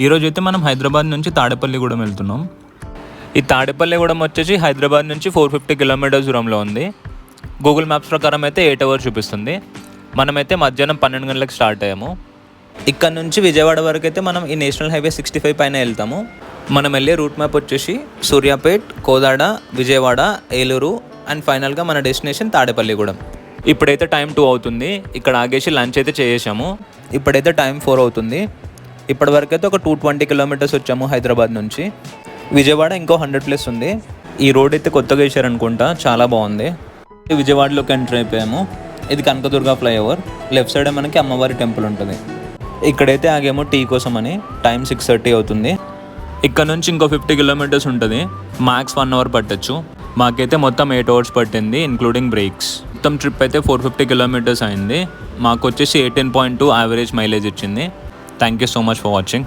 ఈరోజు అయితే మనం హైదరాబాద్ నుంచి తాడేపల్లిగూడెం వెళ్తున్నాం. ఈ తాడేపల్లిగూడెం వచ్చేసి హైదరాబాద్ నుంచి 450 కిలోమీటర్స్ దూరంలో ఉంది. గూగుల్ మ్యాప్స్ ప్రకారం అయితే 8 అవర్స్ చూపిస్తుంది. మనమైతే మధ్యాహ్నం 12 గంటలకు స్టార్ట్ అయ్యాము. ఇక్కడ నుంచి విజయవాడ వరకు అయితే మనం ఈ నేషనల్ హైవే 65 పైన వెళ్తాము. మనం వెళ్ళే రూట్ మ్యాప్ వచ్చేసి సూర్యాపేట్, కోదాడ, విజయవాడ, ఏలూరు అండ్ ఫైనల్గా మన డెస్టినేషన్ తాడేపల్లిగూడెం. ఇప్పుడైతే టైం 2 అవుతుంది. ఇక్కడ ఆగేసి లంచ్ అయితే చేసాము. ఇప్పుడైతే టైం 4 అవుతుంది. ఇప్పటివరకు అయితే ఒక 220 కిలోమీటర్స్ వచ్చాము హైదరాబాద్ నుంచి. విజయవాడ ఇంకో 100+ ఉంది. ఈ రోడ్ అయితే కొత్తగా వేసారనుకుంటా, చాలా బాగుంది. విజయవాడలోకి ఎంటర్ అయిపోయాము. ఇది కనకదుర్గ ఫ్లైఓవర్. లెఫ్ట్ సైడ్ మనకి అమ్మవారి టెంపుల్ ఉంటుంది. ఇక్కడైతే ఆగేమో టీ కోసం అని. టైం 6:30 అవుతుంది. ఇక్కడ నుంచి ఇంకో 50 కిలోమీటర్స్ ఉంటుంది. మ్యాక్స్ 1 అవర్ పట్టచ్చు. మాకైతే మొత్తం 8 అవర్స్ పట్టింది ఇంక్లూడింగ్ బ్రేక్స్. మొత్తం ట్రిప్ అయితే 450 కిలోమీటర్స్ అయింది. మాకు వచ్చేసి 18.2 యావరేజ్ మైలేజ్ ఇచ్చింది. Thank you so much for watching.